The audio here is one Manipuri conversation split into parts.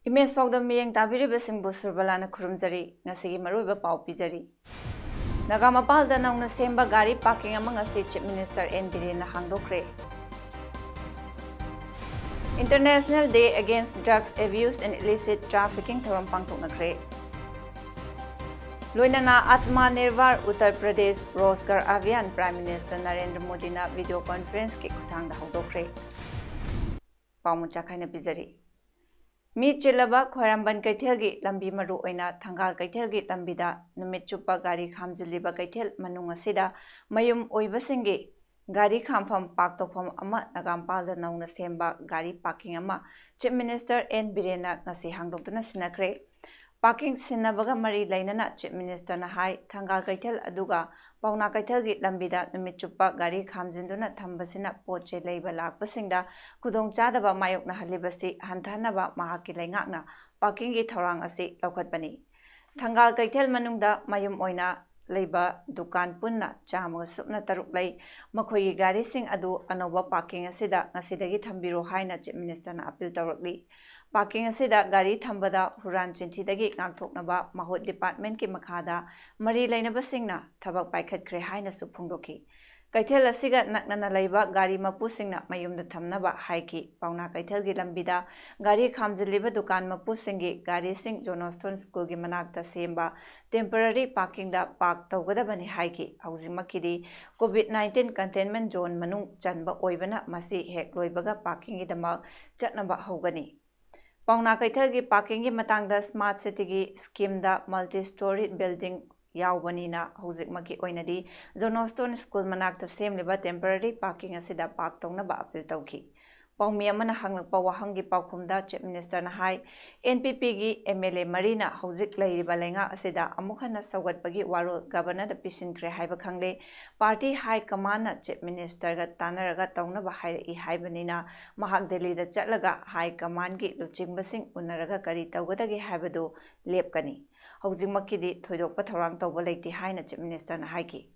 Image Paodam miyeng tabiribasingbu Surbala na khurumjari ngasigi maruiba pau pijari. Nagamapalda nauna semba gari parking ama ngasi Chief Minister N Birena hangdokre. International Day Against Drugs Abuse and Illicit Trafficking thoram pangthoknakre. Loinana Atmanirbhar Uttar Pradesh Rozgar Abhiyan Prime Minister Narendra Modi na video conference ki khuthangda hangdokre. Paumucha khaina pijari. Mi chilaba Khoiramban Kaithelgi lambi maru oina Thangal Kaithelgi lambida numit chupa gari khamjiliba Kaithel manung asida mayum oibasingi gari khampham paktokpham ama Nagampalda nauna semba gari parking ama Chief Minister N Birena ngasi hangdokduna sinakre. Parking sinabaga mari lainana Chief Minister na hai Thangal Kaithel aduga Pauna Kaithelgi lambida numit chupa gari khamjinduna thambasina poche leiba lakpasingda khudong chadaba mayokna halibasi hanthanaba mahaki laingakna parking gi thorang asi laukhatpani. Thangal Kaithel manungda mayum oina leiba dukan punna chama supna taruk lei makhoi gari sing adu anoba parking asida ngasidagi thambiro haina Chief Minister na appeal tawrakli. Parking asida gari thambada huran chinthidagi ngakthoknaba mahut department ki makhada mari lainabasingna thabak paikhatkre haina su phungdoki. Kaithel asiga naknana leiba gari mapusingna mayumda thamnaba haiki Pauna Kaithelgi lambida gari khamjiliba dukan mapusingi gari sing Jonoston School gi manakta semba temporary parking da park tawgadabani haiki haujimakidi COVID-19 containment zone manung chanba oibana masi hek loibaga parking idama chatnaba haugani. Pauna Kaithelgi parking gi matangda smart city gi scheme da multi-story building Yaubanina hausikmaki oinadi Jonoston School manakta semliba temporary parking asida park tongnaba appeal tawki. Paumi amana hanglakpa wahangi paukhumda Chief Minister na hai NPP gi MLA Marina hausik leiriba lenga asida amukhana sawgatpagi warol governor da pisinkre haiba khangle party high command na Chief Minister ga tanaraga tawnaba hairi haibanina mahak Delhi da chatlaga high command gi luchingbasing unaraga kari tawgadagi haibadu lepkani. Haujimakidi thoidokpa thorang tawba leiti haina Chief Minister na haiki.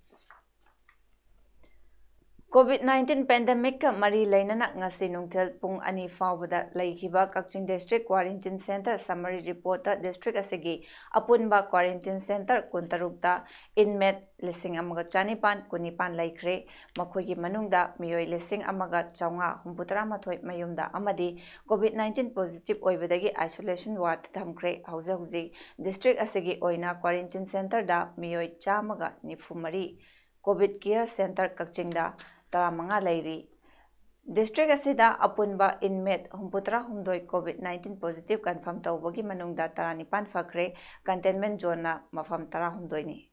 COVID-19 pandemic ka mari lainana ngasi nungthel pung ani fawbada laikhiba Kaching District Quarantine Center summary report ta district asigi apunba quarantine center kuntarukta inmate lising amaga chanipan kunipan laikre makhoigi manungda miyoi lising amaga chaunga humputara mathoi mayumda amadi COVID-19 positive oibadagi isolation ward thamkre hauji district asigi oina quarantine center da miyoi chamaga nifumari COVID care center Kaching da Taramanga Lairi. District asida apunba inmate humputara humdoi COVID-19 positive confirm tawbagi manungda taranipan fakre containment zone na mafam tara humdoi ni.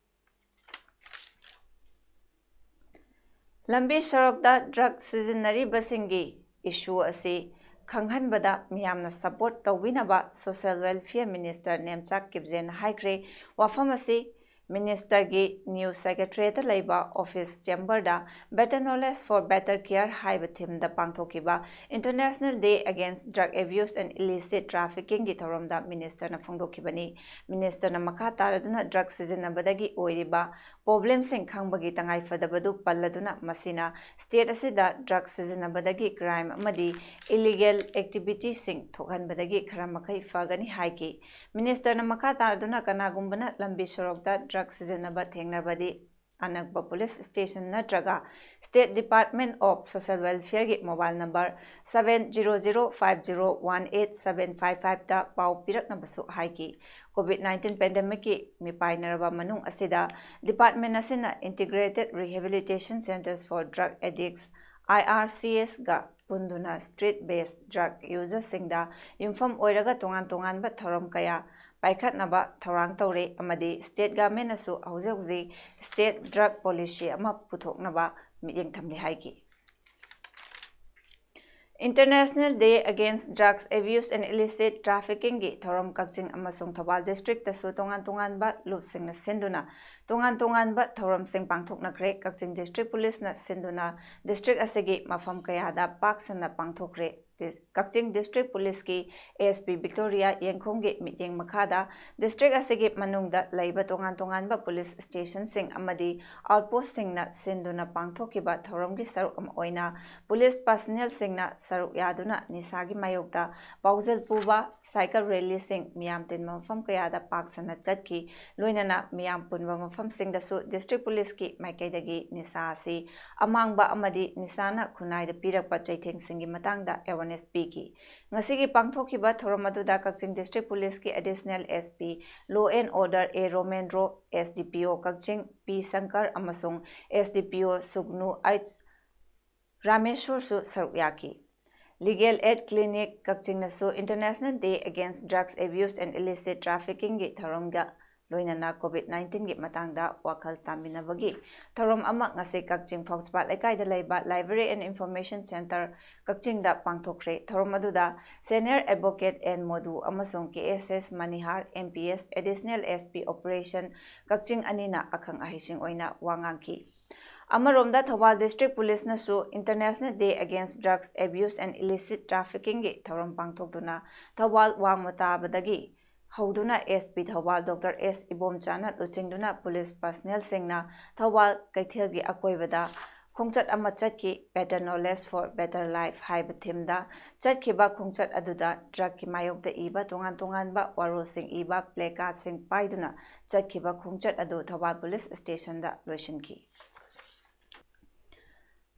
Lambi sarakda drug sizinari basingi issue asi khanghanbada miyamna support tawbinaba social welfare minister Nemchak Kibjen haikre wafam asi Minister gi New Secretary ta laiba office chamber da better knowledge for better care haiba theme da pangthokiba International Day Against Drug Abuse and Illicit Trafficking gi thoramda minister na phongdokibani. Minister na makha taraduna drug sizinabadagi oiriba problem sing khangbagi tangai fadabadu palladuna masina state asida drug sizinabadagi crime amadi illegal activity sing thokhanbadagi khara makai fagani haiki. Minister na makha taraduna kanagumbana lambi sorokda drug sizinaba thengnabadi anakba police station natraga State Department of Social Welfare gi mobile number 7005018755 da pau piraknabasu haiki. COVID-19 pandemic ki mipainaraba manung asida department asina integrated rehabilitation centers for drug addicts IRCS ga punduna street based drug users singda yumfam oiraga tongan ba thoram kaya paikhatnaba thorang tawre amadi state government asu hauji state drug policy ama puthoknaba miting thamli haiki. International Day Against Drugs Abuse and Illicit Trafficking gi thorom Kaching amasung Thawal District tasu tongan-tonganba lupsingna sinduna tongan-tonganba thoromsing pangthoknakre Kaching District Police na sinduna district asigi mafam kayada paksana pangthokre Kaching District Police ki ASP Victoria Yengkhong gi mityeng makhada district asigi manungda laiba tongan-tonganba police station sing amadi outpost singna sinduna pangthokiba thoromgi saruk am oina police personnel singna saruk yaduna nisagi mayokta paujal puba cycle rally sing miyam tinma mafam kayada paksana chatki loinana miyam punba mafam singdasu district police ki maikaidagi nisa asi amangba amadi nisana khunaida pirakpa chaitheng singi matangda awareness piki ngasigi pangthokiba thoromaduda Kaching District Police ki additional SP Law and Order A Romendro SDPO Kaching P Shankar amasung SDPO Sugnu H Rameshwar su saruk yaki Legal Aid Clinic Kaching nasu International Day Against Drugs Abuse and Illicit Trafficking gi tharomga loinana COVID-19 gi matangda wakal taminabagi tharom ama ngase Kaching Phauchpat Lekaida leiba Library and Information Center Kaching da pangthokre tharom aduda Senior Advocate N Modu amasung KSS Manihar MPS Additional SP Operation Kaching anina akhang ahising oina wangangki Amaromda Thawal District Police nasu International Day Against Drugs Abuse and Illicit Trafficking gi thorom pangthokduna Thawal wangmatabadagi Hauduna SP Thawal Dr. S. Ibomchana Luchingduna Police Personnel Singna Thawal Kaithilgi Akoibada Khongchat ama chatki Better Knowledge for Better Life haiba thimda chatkiba khongchat aduda drug ki mayokda iba tongan-tonganba warol sing iba placard sing paiduna chatkiba khongchat adu Thawal Police Station da loisinki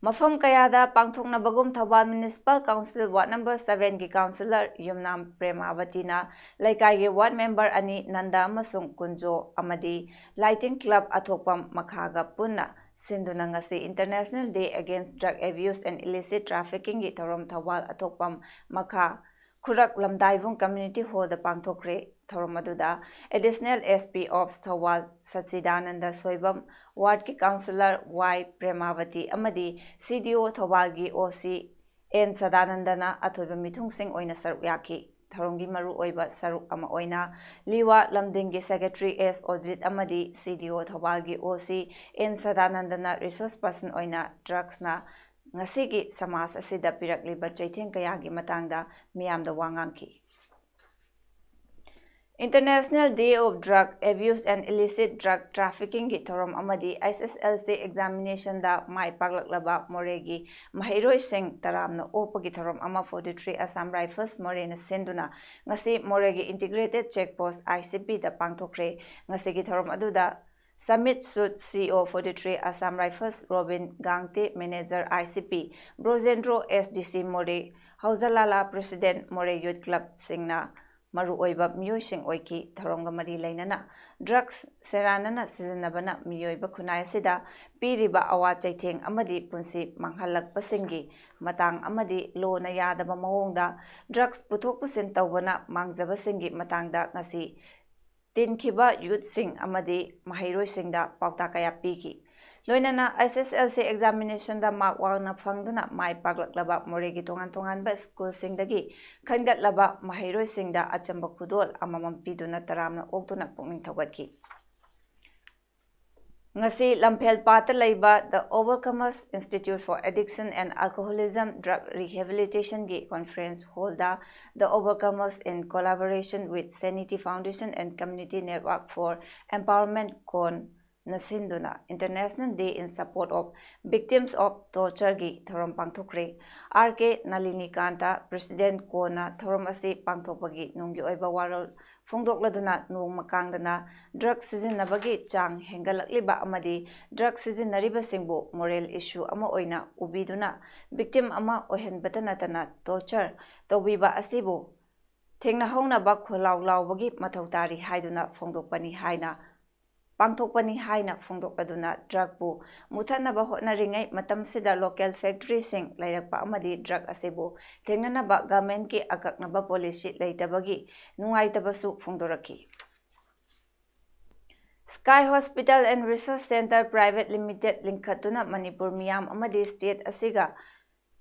Mafam kayada pangthoknabagum Thawal Municipal Council Ward Number 7 ki Councillor Yumnam Premavati na laikai ki Ward Member ani Nanda amasung Kunjo amadi Lighting Club athokpam makhaga punna sinduna ngasi International Day Against Drug Abuse and Illicit Trafficking gi thorom Thawal athokpam makha Khurak Lamdaivung Community Hall da pangthokre thorom aduda Additional SP of Thawal Sachidananda Soibam Ward ki Councillor Y Premavati amadi CDO Thawal gi OC N Sadanandana athoiba mithung sing oina saruk yaki tharonggi maru oiba saruk ama oina Liwa Lamding gi Secretary S Ojit amadi CDO Thawal gi OC N Sadanandana resource person oina drugs na ngasigi samas asida pirakliba chaitheng kayagi matangda miyamda wangangki International Day of Drug Abuse and Illicit Drug Trafficking gi thorom amadi SSLC examination da mai paklaklaba moregi mahiroi sing taramna opagi thorom ama 43 Assam Rifles morena senduna ngasi moregi integrated checkpost ICP da pangthokre ngasi gi thorom aduda Summit Sud CO 43 Assam Rifles Robin Gangte Manager ICP Brojendro SDC More Haujalala President More Youth Club Singna maru oiba miyoi sing oiki tharomga mari lainana drugs seranana sijanabana miyoiba khunai sida piriba awa chaitheng amadi punsi manghalakpa singi matang amadi lona yadaba mawongda drugs puthok pusin tawbana mangjaba singi matangda ngasi tinkiba youth sing amadi mahairoi singda pauta kaya piki loinana SSLC examination da mark wangna phangduna mai paklaklaba moregi tongan-tongan ba school singdagi khangatlaba mahairoi singda achamba khudol amamam piduna taramna oktuna pungning thawatki ngasi lamphel pata leiba the Overcomers Institute for Addiction and Alcoholism Drug Rehabilitation gi conference holda the Overcomers in collaboration with Sanity Foundation and Community Network for Empowerment Con Nasinduna International Day in support of victims of torture gi thorom pangthokre RK Nalini Kanta President Kona thorom asi pangthokpagi nunggi oiba warol phongdokladuna nung makangdana drug sizinabagi chang hengalakliba amadi drug sizinariba singbu moral issue ama oina ubiduna victim ama ohenbata natana torture tobiba asibu thengna hongna ba kholaw lawbagi mathautari haiduna phongdokpani haina pangthokpani haina phongdokladuna drug bu muthanaba hotnaringai matamsida local factory sing lairakpa amadi drug asibu thengnanaba government ki akaknaba policy leitabagi nungaitabasu phongdoraki Sky Hospital and Research Center Private Limited linkhatuna Manipur miyam amadi state asiga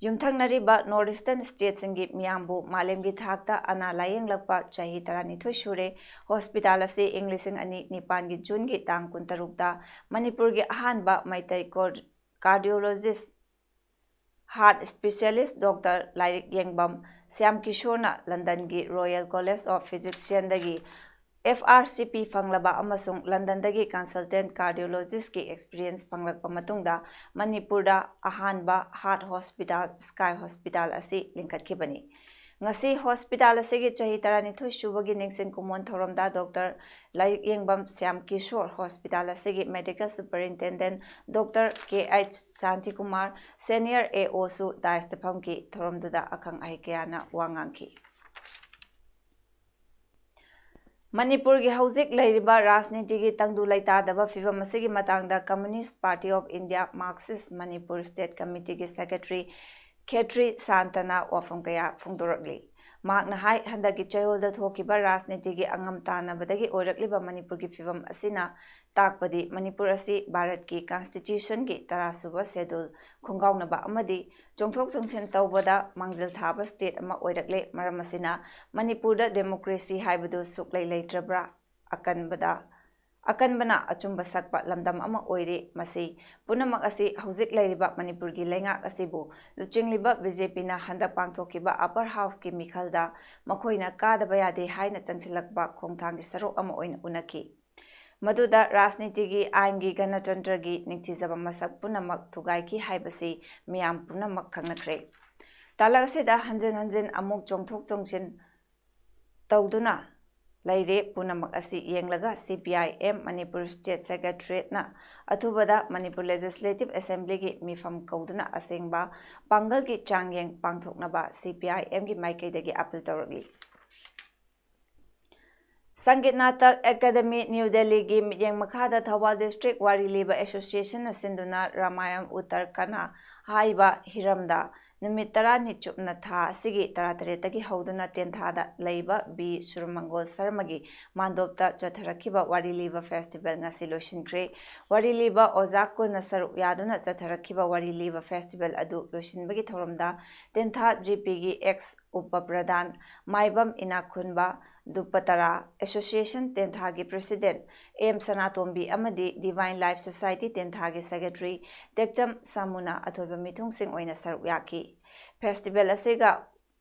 ꯌꯨꯝꯊꯪꯅꯔꯤꯕ ꯅꯣꯔth ꯏꯁꯇꯔꯟ ꯁ꯭ꯇꯦꯠꯁꯤꯡꯒꯤ ꯃꯤꯌꯥꯝꯕꯨ ꯃꯥꯂꯦꯝꯒꯤ ꯊꯥꯛꯇ ꯑꯅꯥ ꯂꯥꯌꯦꯡꯂꯛꯄ ꯆꯍꯤ 12 ꯁꯨꯔꯦ꯫ ꯍꯣꯁꯄꯤꯇꯥꯜ ꯑꯁꯤ ꯏꯪ 2009ꯒꯤ ꯖꯨꯟꯒꯤ ꯇꯥꯡ 13ꯗ ꯃꯅꯤꯄꯨꯔꯒꯤ ꯑꯍꯥꯟꯕ ꯃꯩꯇꯩ ꯀꯥꯔꯗꯤꯑꯣꯂꯣꯖꯤꯁꯠ ꯍꯥꯔꯠ ꯁ꯭ꯄꯦꯁꯤꯌꯦꯂꯤꯁꯠ ꯗꯣꯛꯇꯔ ꯂꯥꯏꯔꯤꯛ ꯌꯦꯡꯕꯝ ꯁ꯭ꯌꯥꯝꯀꯤꯁꯣꯔꯅ ꯂꯟꯗꯟꯒꯤ ꯔꯣꯌꯦꯜ ꯀꯣꯂꯦꯖ ꯑꯣꯐ ꯐꯤꯖꯤꯛꯁꯤꯌꯟꯗꯒꯤ FRCP ꯐꯪꯂꯕ ꯑꯃꯁꯨꯡ ꯂꯟꯗꯟꯗꯒꯤ ꯀꯟꯁꯜꯇꯦꯟꯠ ꯀꯥꯔꯗꯤꯑꯣꯂꯣꯖꯤꯁꯠꯀꯤ ꯑꯦꯛꯁꯄꯤꯔꯤꯌꯦꯟꯁ ꯐꯪꯂꯛꯄ ꯃꯇꯨꯡꯗ ꯃꯅꯤꯄꯨꯔꯗ ꯑꯍꯥꯟꯕ ꯍꯥꯔꯠ ꯍꯣꯁꯄꯤꯇꯥꯜ ꯁ꯭ꯀꯥꯏ ꯍꯣꯁꯄꯤꯇꯥꯜ ꯑꯁꯤ ꯂꯤꯡꯈꯠꯈꯤꯕꯅꯤ꯫ ꯉꯁꯤ ꯍꯣꯁꯄꯤꯇꯥꯜ ꯑꯁꯤꯒꯤ ꯆꯍꯤ 12 ꯁꯨꯕꯒꯤ ꯅꯤꯡꯁꯤꯡ ꯀꯨꯝꯑꯣꯟ ꯊꯧꯔꯝꯗ doctor Lairikyengbam Shyamkishore, hospital ꯑꯁꯤꯒꯤ medical superintendent doctor KH Santikumar, senior AOꯁꯨ ꯗꯥꯏꯁꯇ ꯐꯝꯈꯤ꯫ ꯊꯧꯔꯝꯗꯨꯗ ꯑꯈꯪ ꯑꯍꯩ ꯀꯌꯥꯅ ꯋꯥ ꯉꯥꯡꯈꯤ꯫ ꯃꯅꯤꯄꯨꯔꯒꯤ ꯍꯧꯖꯤꯛ ꯂꯩꯔꯤꯕ ꯔꯥꯖꯅꯤꯇꯤꯒꯤ ꯇꯪꯗꯨ ꯂꯩꯇꯥꯗꯕ ꯐꯤꯚꯝ ꯑꯁꯤꯒꯤ ꯃꯇꯥꯡꯗ communist party of India marxist Manipur state ꯀꯝꯃꯤꯇꯤꯒꯤ ꯁꯦꯀ꯭ꯔꯦꯇꯔꯤ ꯈꯦꯇ꯭ꯔꯤ ꯁꯥꯟꯇꯅ ꯋꯥꯐꯝ ꯀꯌꯥ ꯐꯣꯡꯗꯣꯔꯛꯂꯤ꯫ ꯃꯍꯥꯛꯅ ꯍꯥꯏ ꯍꯟꯗꯛꯀꯤ ꯆꯌꯣꯜꯗ ꯊꯣꯛꯈꯤꯕ ꯔꯥꯖꯅꯤꯇꯤꯒꯤ ꯑꯉꯝ ꯇꯥꯟꯅꯕꯗꯒꯤ ꯑꯣꯏꯔꯛꯂꯤꯕ ꯃꯅꯤꯄꯨꯔꯒꯤ ꯐꯤꯚꯝ ꯑꯁꯤꯅ ꯇꯥꯛꯄꯗꯤ ꯃꯅꯤꯄꯨꯔ ꯑꯁꯤ ꯚꯥꯔꯠꯀꯤ ꯀꯟꯁꯇꯤꯇ꯭ꯌꯨꯁꯟꯒꯤ 10ꯁꯨꯕ ꯁꯦꯗꯨꯜ ꯈꯣꯡꯒꯥꯎꯅꯕ ꯑꯃꯗꯤ ꯆꯣꯡꯊꯣꯛ ꯆꯣꯡꯁꯤꯟ ꯇꯧꯕꯗ ꯃꯥꯡꯖꯤꯜ ꯊꯥꯕ ꯁ꯭ꯇꯦꯠ ꯑꯃ ꯑꯣꯏꯔꯛꯂꯦ꯫ ꯃꯔꯝ ꯑꯁꯤꯅ ꯃꯅꯤꯄꯨꯔꯗ ꯗꯦꯃꯣꯀ꯭ꯔꯦꯁꯤ ꯍꯥꯏꯕꯗꯨ ꯁꯨꯛꯂꯩ ꯂꯩꯇ꯭ꯔꯕ꯭ꯔꯥ? ꯑꯀꯟꯕꯅ ꯑꯆꯨꯝꯕ ꯁꯛꯄ ꯂꯝꯗꯝ ꯑꯃ ꯑꯣꯏꯔꯦ꯫ ꯃꯁꯤ ꯄꯨꯝꯅꯃꯛ ꯑꯁꯤ ꯍꯧꯖꯤꯛ ꯂꯩꯔꯤꯕ ꯃꯅꯤꯄꯨꯔꯒꯤ ꯂꯩꯉꯥꯛ ꯑꯁꯤꯕꯨ ꯂꯨꯆꯤꯡꯂꯤꯕ BJPꯅ ꯍꯟꯗꯛ ꯄꯥꯡꯊꯣꯛꯈꯤꯕ ꯑꯞꯄꯔ ꯍꯥꯎꯁꯀꯤ ꯃꯤꯈꯜꯗ ꯃꯈꯣꯏꯅ ꯀꯥꯗꯕ ꯌꯥꯗꯦ ꯍꯥꯏꯅ ꯆꯪꯁꯤꯜꯂꯛꯄ ꯈꯣꯡꯊꯥꯡꯒꯤ ꯁꯔꯨꯛ ꯑꯃ ꯑꯣꯏꯅ ꯎꯅꯈꯤ꯫ ꯃꯗꯨꯗ ꯔꯥꯖꯅꯤꯇꯤꯒꯤ, ꯑꯥꯏꯟꯒꯤ, ꯒꯅꯇꯟꯇ꯭ꯔꯒꯤ ꯅꯤꯡꯊꯤꯖꯕ ꯃꯁꯛ ꯄꯨꯝꯅꯃꯛ ꯊꯨꯒꯥꯏꯈꯤ ꯍꯥꯏꯕꯁꯤ ꯃꯤꯌꯥꯝ ꯄꯨꯝꯅꯃꯛ ꯈꯪꯅꯈ꯭ꯔꯦ꯫ ꯇꯥꯂꯛ ꯑꯁꯤꯗ ꯍꯟꯖꯤꯟ ꯍꯟꯖꯤꯟ ꯑꯃꯨꯛ ꯆꯣꯡꯊꯣꯛ ꯆꯣꯡꯁꯤꯟ ꯇꯧꯗꯨꯅ ꯂꯩꯔꯦ꯫ ꯄꯨꯝꯅꯃꯛ ꯑꯁꯤ ꯌꯦꯡꯂꯒ CPI-M ꯃꯅꯤꯄꯨꯔ ꯁ꯭ꯇꯦꯠ ꯁꯦꯀ꯭ꯔꯦꯇꯔꯤꯌꯦꯠꯅ ꯑꯊꯨꯕꯗ ꯃꯅꯤꯄꯨꯔ ꯂꯦꯖꯤꯁꯂꯦꯇꯤꯚ ꯑꯦꯁꯦꯝꯕ꯭ꯂꯤꯒꯤ ꯃꯤꯐꯝ ꯀꯧꯗꯨꯅ ꯑꯁꯦꯡꯕ ꯄꯥꯡꯒꯜꯒꯤ ꯆꯥꯡꯌꯦꯡ ꯄꯥꯡꯊꯣꯛꯅꯕ CPI-Mꯒꯤ ꯃꯥꯏꯀꯩꯗꯒꯤ appeal ꯇꯧꯔꯛꯂꯤ꯫ Sangeet Natak academy new ꯗꯦꯜꯂꯤꯒꯤ ꯃꯤꯠꯌꯦꯡ ꯃꯈꯥꯗ ꯊꯧꯕꯥꯜ ꯗꯤꯁꯇ꯭ꯔꯤꯛꯠ ꯋꯥꯔꯤ ꯂꯤꯕ ꯑꯦꯁꯣꯁꯤꯌꯦꯁꯟꯅ ꯁꯤꯟꯗꯨꯅ ꯔꯥꯃꯥꯌꯟ ꯎꯠꯇꯔ ꯀꯥꯟꯅ ꯍꯥꯏꯕ ꯍꯤꯔꯝꯗ ꯅꯨꯃꯤꯠ 10ꯅꯤ ꯆꯨꯞꯅ ꯊꯥ ꯑꯁꯤꯒꯤ 18ꯗꯒꯤ ꯍꯧꯗꯨꯅ ꯇꯦꯟꯊꯥꯗ ꯂꯩꯕ ꯕꯤ. ꯁꯨꯔꯃꯪꯒꯣꯜ ꯁꯔꯃꯒꯤ ꯃꯥꯟꯗꯣꯞꯇ ꯆꯠꯊꯔꯛꯈꯤꯕ ꯋꯥꯔꯤ ꯂꯤꯕ ꯐꯦꯁꯇꯤꯚꯦꯜ ꯉꯁꯤ ꯂꯣꯏꯁꯤꯟꯈ꯭ꯔꯦ꯫ ꯋꯥꯔꯤ ꯂꯤꯕ ꯑꯣꯖꯥ ꯀꯨꯟꯅ ꯁꯔꯨꯛ ꯌꯥꯗꯨꯅ ꯆꯠꯊꯔꯛꯈꯤꯕ ꯋꯥꯔꯤ ꯂꯤꯕ ꯐꯦꯁꯇꯤꯚꯦꯜ ꯑꯗꯨ ꯂꯣꯏꯁꯤꯟꯕꯒꯤ ꯊꯧꯔꯝꯗ ꯇꯦꯟꯊꯥ ꯖꯤꯄꯤꯒꯤ ꯑꯦꯛꯁ-ꯎꯄ-ꯄ꯭ꯔꯙꯥꯟ ꯃꯥꯏꯕꯝ ꯏꯅꯥꯛꯈꯨꯟꯕ ꯗꯨꯞꯄꯇꯔꯥ, ꯑꯦꯁꯣꯁꯤꯌꯦꯁꯟ ꯇꯦꯟꯊꯥꯒꯤ ꯄ꯭ꯔꯦꯁꯤꯗꯦꯟꯠ M. ꯁꯅꯥꯇꯣꯝꯕꯤ ꯑꯃꯗꯤ ꯗꯤꯚꯥꯏꯟ ꯂꯥꯏꯐ ꯁꯣꯁꯥꯏꯇꯤ ꯇꯦꯟꯊꯥꯒꯤ ꯁꯦꯀ꯭ꯔꯦꯇꯔꯤ ꯇꯦꯛꯆꯝ ꯁꯥꯃꯨꯅ ꯑꯊꯣꯏꯕ ꯃꯤꯊꯨꯡꯁꯤꯡ ꯑꯣꯏꯅ ꯁꯔꯨꯛ ꯌꯥꯈꯤ꯫ ꯐꯦꯁꯇꯤꯚꯦꯜ ꯑꯁꯤꯒ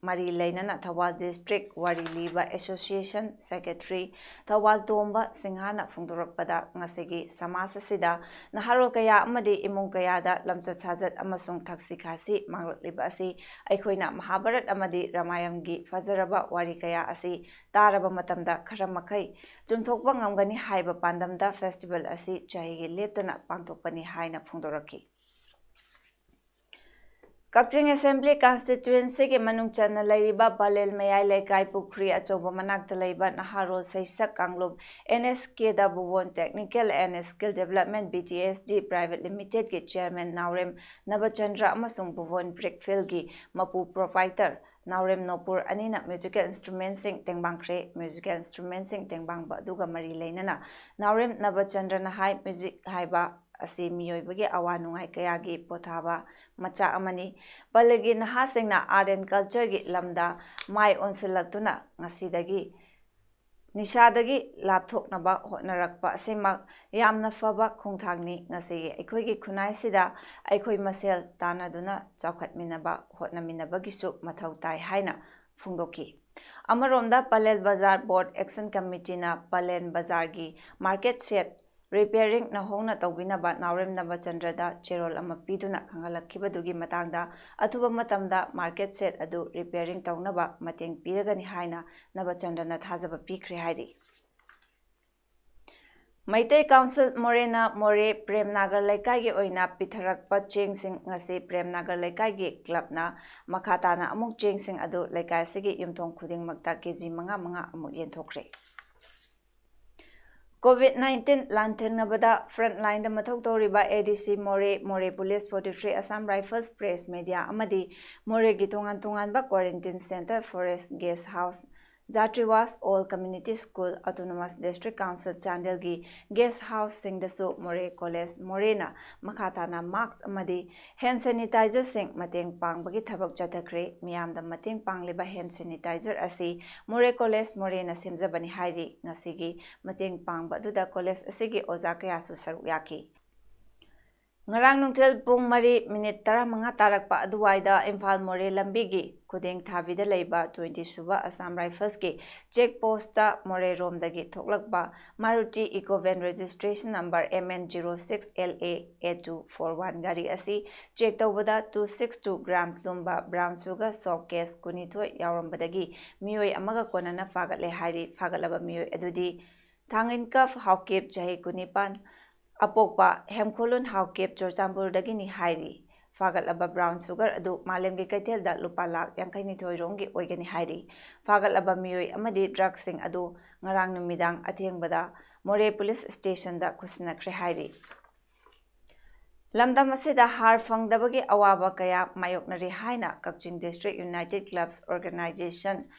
ꯃꯔꯤ ꯂꯩꯅꯅ ꯊꯧꯕꯥꯜ ꯗꯤꯁꯇ꯭ꯔꯤꯛꯠ ꯋꯥꯔꯤ ꯂꯤꯕ ꯑꯦꯁꯣꯁꯤꯌꯦꯁꯟ ꯁꯦꯀ꯭ꯔꯦꯇꯔꯤ ꯊꯧꯕꯥꯜ ꯇꯣꯝꯕ ꯁꯤꯡꯍꯅ ꯐꯣꯡꯗꯣꯔꯛꯄꯗ ꯉꯁꯤꯒꯤ ꯁꯃꯥꯖ ꯑꯁꯤꯗ ꯅꯍꯥꯔꯣꯜ ꯀꯌꯥ ꯑꯃꯗꯤ ꯏꯃꯨꯡ ꯀꯌꯥꯗ ꯂꯝꯆꯠ ꯁꯥꯖꯠ ꯑꯃꯁꯨꯡ ꯊꯛꯁꯤ ꯈꯥꯁꯤ ꯃꯥꯡꯂꯛꯂꯤꯕ ꯑꯁꯤ ꯑꯩꯈꯣꯏꯅ ꯃꯍꯥꯚꯥꯔꯠ ꯑꯃꯗꯤ ꯔꯥꯃꯥꯌꯟꯒꯤ ꯐꯖꯔꯕ ꯋꯥꯔꯤ ꯀꯌꯥ ꯑꯁꯤ ꯇꯥꯔꯕ ꯃꯇꯝꯗ ꯈꯔ ꯃꯈꯩ ꯆꯨꯝꯊꯣꯛꯄ ꯉꯝꯒꯅꯤ ꯍꯥꯏꯕ ꯄꯥꯟꯗꯝꯗ ꯐꯦꯁꯇꯤꯚꯦꯜ ꯑꯁꯤ ꯆꯍꯤꯒꯤ ꯂꯦꯞꯇꯅ ꯄꯥꯡꯊꯣꯛꯄꯅꯤ ꯍꯥꯏꯅ ꯐꯣꯡꯗꯣꯔꯛꯈꯤ꯫ ꯀꯛꯆꯤꯡ ꯑꯦꯁꯦꯝꯕ꯭ꯂꯤ ꯀꯟꯁꯇꯤꯇ꯭ꯌꯨꯑꯦꯟꯁꯤꯒꯤ ꯃꯅꯨꯡ ꯆꯟꯅ ꯂꯩꯔꯤꯕ ꯄꯂꯦꯜ ꯃꯌꯥꯏ ꯂꯩꯀꯥꯏ ꯄꯨꯈ꯭ꯔꯤ ꯑꯆꯧꯕ ꯃꯅꯥꯛꯇ ꯂꯩꯕ ꯅꯍꯥꯔꯣꯜ ꯁꯩꯁꯛ ꯀꯥꯡꯂꯨꯞ NSKꯗ Bubon technical and skill development BTSD private ꯂꯤꯃꯤꯇꯦꯗꯀꯤ ꯆꯦꯌꯔꯃꯦꯟ ꯅꯥꯎꯔꯦꯝ ꯅꯕꯆꯟꯗ꯭ꯔ ꯑꯃꯁꯨꯡ ꯕꯨꯕꯣꯟ ꯕ꯭ꯔꯤꯛꯐꯤꯜꯒꯤ ꯃꯄꯨ ꯄ꯭ꯔꯣꯄꯥꯏꯇꯔ ꯅꯥꯎꯔꯦꯝ ꯅꯣꯄꯨꯔ ꯑꯅꯤꯅ म्यूजिकल इंस्ट्रूमेंट्ꯁꯤꯡ ꯇꯦꯡꯕꯥꯡꯈ꯭ꯔꯦ꯫ म्यूजिकल इंस्ट्रूमेंट्ꯁꯤꯡ ꯇꯦꯡꯕꯥꯡꯕ ꯑꯗꯨꯒ ꯃꯔꯤ ꯂꯩꯅꯅ ꯅꯥꯎꯔꯦꯝ ꯅꯕꯆꯟꯗ꯭ꯔꯅ ꯍꯥꯏ म्यूजिक ꯍꯥꯏꯕ ꯑꯁꯤ ꯃꯤꯑꯣꯏꯕꯒꯤ ꯑꯋꯥ ꯅꯨꯡꯉꯥꯏ ꯀꯌꯥꯒꯤ ꯄꯣꯊꯥꯕ ꯃꯆꯥꯛ ꯑꯃꯅꯤ꯫ ꯄꯜꯂꯦꯜꯒꯤ ꯅꯍꯥꯁꯤꯡꯅ ꯑꯥꯔꯠ ꯑꯦꯟ ꯀꯜꯆꯔꯒꯤ ꯂꯝꯗ ꯃꯥꯏ ꯑꯣꯟꯁꯤꯜꯂꯛꯇꯨꯅ ꯉꯁꯤꯗꯒꯤ ꯅꯤꯁꯥꯗꯒꯤ ꯂꯥꯞꯊꯣꯛꯅꯕ ꯍꯣꯠꯅꯔꯛꯄ ꯑꯁꯤꯃꯛ ꯌꯥꯝꯅ ꯐꯕ ꯈꯣꯡꯊꯥꯡꯅꯤ꯫ ꯉꯁꯤꯒꯤ ꯑꯩꯈꯣꯏꯒꯤ ꯈꯨꯟꯅꯥꯏꯁꯤꯗ ꯑꯩꯈꯣꯏ ꯃꯁꯦꯜ ꯇꯥꯟꯅꯗꯨꯅ ꯆꯥꯎꯈꯠꯃꯤꯟꯅꯕ ꯍꯣꯠꯅꯃꯤꯟꯅꯕꯒꯤꯁꯨ ꯃꯊꯧ ꯇꯥꯏ ꯍꯥꯏꯅ ꯐꯣꯡꯗꯣꯛꯈꯤ꯫ ꯑꯃꯔꯣꯝꯗ ꯄꯂꯦꯜ ꯕꯖꯥꯔ ꯕꯣꯔꯗ ꯑꯦꯛꯁꯟ ꯀꯝꯃꯤꯇꯤꯅ ꯄꯂꯦꯜ ꯕꯖꯥꯔꯒꯤ ꯃꯥꯔꯀꯦꯠ ꯁꯦꯠ ꯔꯤꯄꯦꯌꯔꯤꯡ ꯅꯧꯍꯧꯅ ꯇꯧꯕꯤꯅꯕ ꯅꯥꯎꯔꯦꯝ ꯅꯕꯆꯟꯗ꯭ꯔꯗ ꯆꯦꯔꯣꯜ ꯑꯃ ꯄꯤꯗꯨꯅ ꯈꯪꯍꯜꯂꯛꯈꯤꯕꯗꯨꯒꯤ ꯃꯇꯥꯡꯗ ꯑꯊꯨꯕ ꯃꯇꯝꯗ ꯃꯥꯔꯀꯦꯠ ꯁꯦꯠ ꯑꯗꯨ ꯔꯤꯄꯦꯌꯔꯤꯡ ꯇꯧꯅꯕ ꯃꯇꯦꯡ ꯄꯤꯔꯒꯅꯤ ꯍꯥꯏꯅ ꯅꯕꯆꯟꯗ꯭ꯔꯅ ꯊꯥꯖꯕ ꯄꯤꯈ꯭ꯔꯦ ꯍꯥꯏꯔꯤ꯫ ꯃꯩꯇꯩ ꯀꯥꯎꯟꯁꯤꯜ ꯃꯣꯔꯦꯅ ꯃꯣꯔꯦ ꯄ꯭ꯔꯦꯝꯅꯥꯒꯔ ꯂꯩꯀꯥꯏꯒꯤ ꯑꯣꯏꯅ ꯄꯤꯊꯔꯛꯄ ꯆꯦꯡꯁꯤꯡ ꯉꯁꯤ ꯄ꯭ꯔꯦꯝꯅꯥꯒꯔ ꯂꯩꯀꯥꯏꯒꯤ ꯀ꯭ꯂꯕꯅ ꯃꯈꯥ ꯇꯥꯅ ꯑꯃꯨꯛ ꯆꯦꯡꯁꯤꯡ ꯑꯗꯨ ꯂꯩꯀꯥꯏ ꯑꯁꯤꯒꯤ ꯌꯨꯝꯊꯣꯡ ꯈꯨꯗꯤꯡꯃꯛꯇ ꯀꯦꯖꯤ 5-5 ꯑꯃꯨꯛ ꯌꯦꯟꯊꯣꯛꯈ꯭ꯔꯦ꯫ ꯀꯣꯚꯤꯗ-19 ꯂꯥꯟꯊꯦꯡꯅꯕꯗ ꯐ꯭ꯔꯟꯠ ꯂꯥꯏꯟꯗ ꯃꯊꯧ ꯇꯧꯔꯤꯕ ADC ꯃꯣꯔꯦ, ꯃꯣꯔꯦ police 43, Assam rifles, press media ꯑꯃꯗꯤ ꯃꯣꯔꯦꯒꯤ ꯇꯣꯉꯥꯟ ꯇꯣꯉꯥꯟꯕ quarantine centre, forest guest house, Jatriwas All Community School Autonomous District Council Chandelgi Guest House Singdasu More College Morena Makhatana Max Amadi Hand Sanitizer Sing Mateng Pangbagi Thabak Chathakre Miyamda Mateng Pangliba Hand Sanitizer Asi More College Morena Simjabani Hairi Ngasigi Mateng Pangba Duda College Asigi Ozakayasu Saruyaki Ngarang nungtil pung mari minit 15 tarakpa aduwaida Imphal More Lambigi Kudeng Thabida Leiba 20 Suba Assam Rifles ki check post ta More Romdagi Thoklakba Maruti Ecovan registration number MN06LA8241 gari asi check tawbada 262 grams lumba brown sugar soft case kunithoi yaurambadagi miyoi amaga konana fagatle hairi fagatlaba miyoi adudi Thangin Kaf Haukip Jahi Kunipan Apokpa Hemkolun Haukip Chorchampur Dagini Hairi Fagatlaba brown sugar adu Malemgi Kaitelda Lupa Lak Yankainithoi Rongi Oigani Hairi Fagatlaba Miyoi Amadi drug sing adu Ngarang Numidang Athengbada More Police Station da Kusnakre Hairi Lamdam asida har fangdabagi awaba kaya mayoknari haina Kakching District United Clubs Organization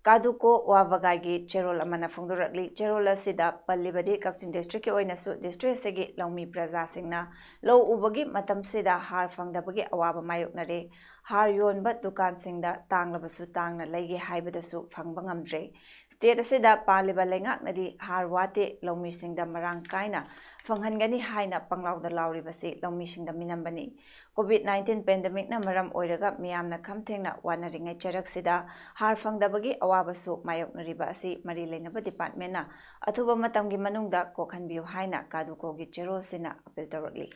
Kaduko Wavagagi Cherol Amana Fundurakli Cherol Asida Palibadi Kakching District Oinasu District Segi Laumi Praza Singna Low Ubagi Matam Sida Har Fangdabagi Awaba Mayoknare Har Yonba Dukan Singda Tanglabasu Tangna Legi Haibadasu Fangbangamdre State Asida Paliba Lengak Nadi Har Wate Laumi Singda Marang Kaina Fanghangani Haina Panglau the Lauribasi Laumi Singda Minambani COVID-19 pandemic na maram oiraga miyamna khamthengna wanaringai charak sida har fangdabagi awabasu mayoknariba asi mari leinaba department na athuba matamgi manungda kokhanbiu haina kadukogi cherol sina appeal tawrakli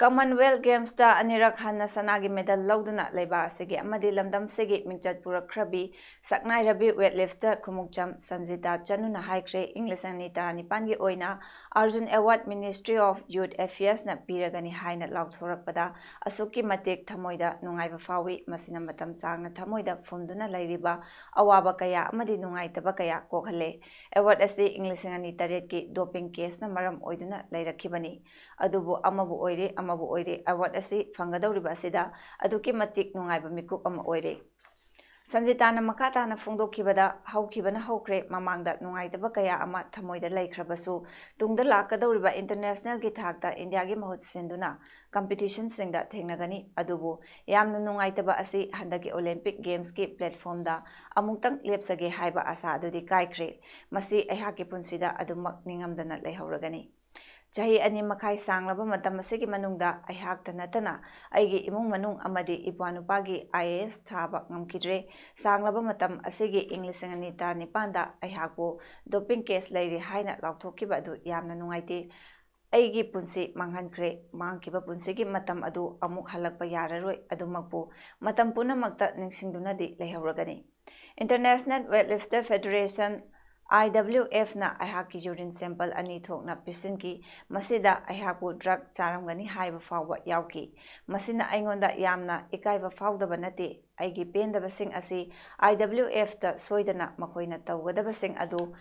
Commonwealth Games ta anirak hanna sanagi medal lauduna leiba asigi amadi lamdam segi mingchat purakrabi saknai rabi weightlifter khumukcham sanjita chanuna haikre English ani tarani pangi oina Arjun Award Ministry of Youth Affairs na piragani haina lauthorakpada asuki matek thamoida nungaiba fawi masina matam sangna thamoida fumduna lairiba awaba kaya amadi nungaitaba kaya kokhale award asi English ani taret ki doping case na maram oiduna lairakhibani adubu amabu oire amabu oire award asi fangadawriba asida aduki matik nungaiba mikuk ama oire Sanjitana makatana fungdokhibada haukibana haukre mamangda nungaitaba kaya ama thamoida laikhrabasu tungda lakadawriba international gi thakta India gi mahut senduna competition singda thengnagani adubu yamna nungaitaba asi handagi Olympic Games ki platform da amuktang lepsage haiba asa adudi kaikhre masi aihaki punsida adumak ningamdana laihauragani Chahi ani makai sanglaba matam asigi manungda aihakta natana aigi imung manung amadi ipwanupagi IAS thaba ngamkidre sanglaba matam asigi English ani tar nipanda aihakbu doping case lairi haina lauthokiba adu yamna nungaiti aigi punsi manghankre mangkiba punsigi matam adu amuk halakpa yararoi adumakbu matam punamakta ningsingdunadi leihawragani International Weightlifter Federation IWF na aihaki urine sample ani thokna pisinki masida aihaku drug charamgani haiba fawba yauki masina aingonda yamna ikaiba fawdaba nate aigi pendaba sing asi IWF ta soidana makoina tawgadaba sing adu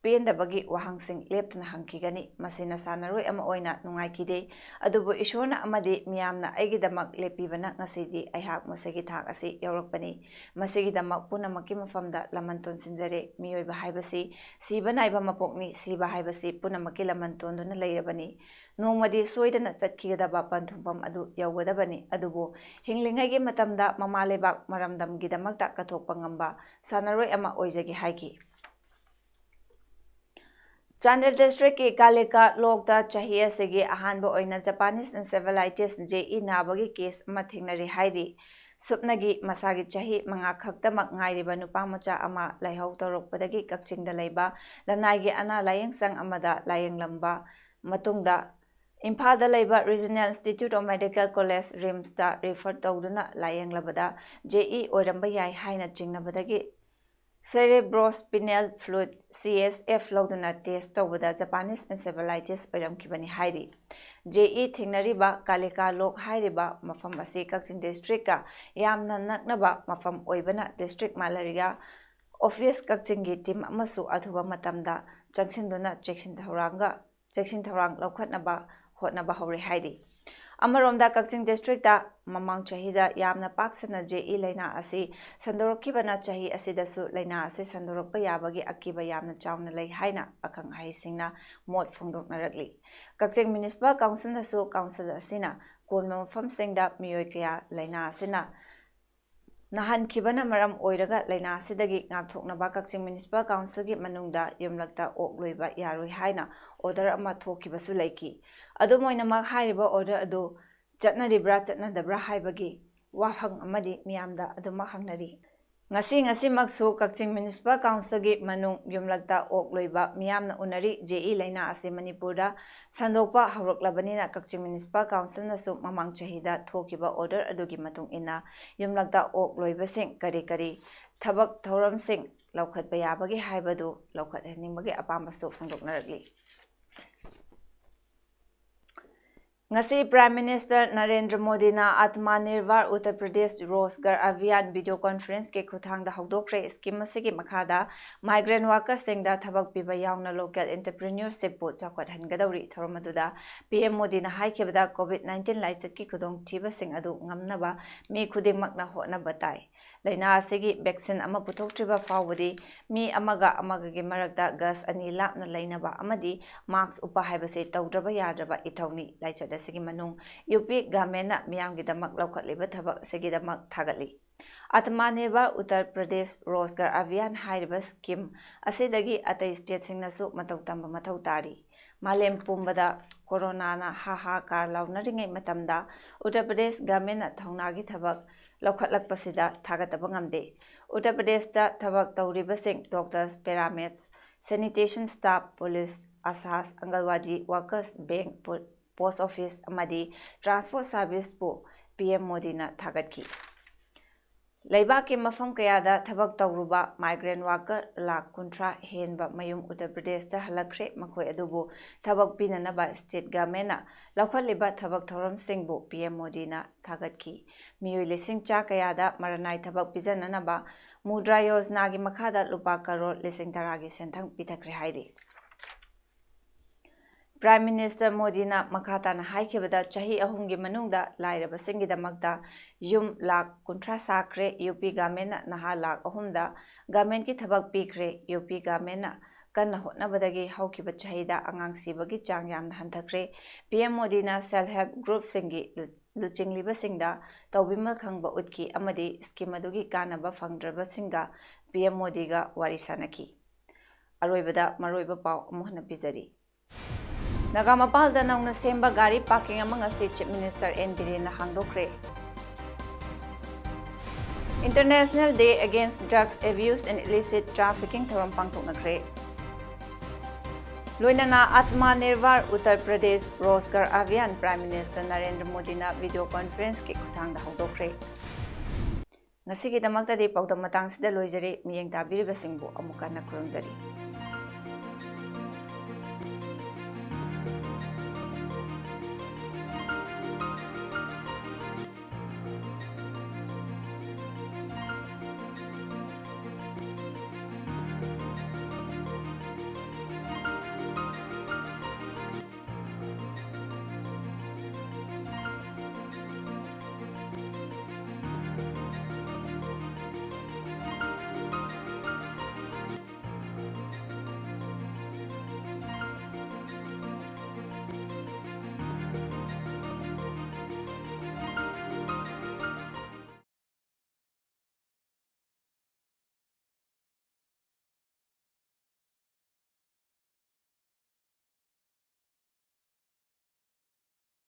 pendabagi wahangsing leptuna hangkigani masina sanaroi ama oina nungaikide adubu ishona amadi miyamna aigidamak lepibana ngasidi aihak masagi thak asi yaurakpani masigidamak punamakki mafamda lamanton sinjare miyoiba haibasi siba naiba mapokni siba haibasi punamakki lamanton duna leirabani nongmadi soidana chatkigadaba panthungpam adu yaugadabani adubu hinglingaigi matamda mamalebak maramdamgidamakta kathokpa ngamba sanaroi ama oijagi haiki Chandel District ki Kalika Lokta Chahiya Segi Ahanbo Oina Japanese Encephalitis JE Nabagi case ama thingnari hairi Supnagi Masagi Chahi Manga Khaktamak Ngairiba Nupamacha ama Laihau Torokpadagi Kakchingda Leiba Lanaigi Ana Layang Sang Amada Layang Lamba Matungda Imphalda Leiba Regional Institute of Medical College RIMS da refer tawduna Layang Labada JE Oiramba Yai Haina Chingnabadagi Cerebrospinal fluid CSF lauduna test tawbada Japanese encephalitis oiramkibani hairi JE thingnariba Kalika Lok hairiba mafam asi Kakching district ka yamna naknaba mafam oibana district malaria office Kakching gi team amasu athuba matamda changsinduna cheksin thorang laukhatnaba hotnaba hori hairi Amaromda Kakching District da mamang chahida yamna paksana JE laina asi sandorokibana chahi asidasu laina asi sandorokpa yabagi akiba yamna chawna lei haina akhang haisingna mot phongdoknarakli Kakching Municipal Council nasu council asina konma mafamsingda miyoi kaya laina asina Nahan Kibana Maram Oiraga Laina Sidagi Ngakthoknaba Kakching Municipal Council gi manungda yumlakta okloiba yaroi haina order ama thokibasu laiki adu moinamak haiba order adu chatnaribra chatnadabra haibagi wahang amadi miyamda aduma hangnari ngasi maksu Kakching Municipal Council gi manung yumlakta okloiba miyamna unari JE laina ase Manipurda sandokpa hawraklabanina Kakching Municipal Council nasu mamang chahida thokiba order adugi matung ina yumlakta okloibasing kari thabak thauramsing laukhatpa yabagi haibadu laukhathaningmagi apambasu phongdoknarakli Ngasi Prime Minister Narendra Modi na Atmanirbhar Uttar Pradesh Rozgar Abhiyan video conference ke khuthangda hawdokre scheme asigi makhada migrant workers singda thabak piba yauna local entrepreneurship pu chakhat hangadauri thoromaduda PM Modi na haikebada COVID-19 laichat ki khudong thiba sing adu ngamnaba mi khudingmakna hotna batai laina asigi vaccine ama puthoktriba fawbadi mi amaga gi marakta gas ani lapna lainaba amadi mask upa haibase tawdraba yadraba ithawni laichat asigi manung UP government na miyamgi damak laukhatliba thabak asigi damak thagatli Atmanirbhar Uttar Pradesh Rozgar Abhiyan hairiba scheme asidagi atai state singnasu matau tamba mathau tari Malem pumbada corona na hahacar launaringai matamda Uttar Pradesh government na thaunagi thabak laukhatlakpasida thagataba ngamde Uttar Pradesh da thabak tawribasing doctors paramedics sanitation staff police asas angalwadi workers bank post office amadi transport service pu PM Modi na thagatki Laibaki mafam kayada thabak tawruba migrant worker lakh kuntra henba mayum Uttar Pradesh da halakre makhoi adubu thabak pinanaba state government na laukhatliba thabak thoram singbu PM Modi na thagatki miyoi lising cha kayada maranai thabak pijananaba mudra yojana gi makhada lupa crore lising taragi senthang pithakre hairi Prime Minister Modi na makhatana haikebada chahi ahumgi manungda lairaba singidamakta yum lakh kuntra sakre UP government na naha lakh ahumda government ki thabak pikre UP government na kanna hotnabadagi haukiba chahida angang sibagi chang yamna hanthakre PM Modi na self help group singi luchingliba singda tawbimal khangba utki amadi scheme adugi kanaba phangdraba singa PM Modi ga wari sanaki aroibada maroiba paw amuhna pizari Nagamapalda nauna semba gari parking among si Chief Minister N. Birena hangdokre. International Day Against Drugs Abuse and Illicit Trafficking thoram pangthoknakre. Loinana Atmanirbhar Uttar Pradesh Rozgar Abhiyan Prime Minister Narendra Modi na video conference ki khuthangda hangdokre. Ngasigi damakta de paudam matang sida loijari miyeng tabiribasingbu amuka na khurumjari.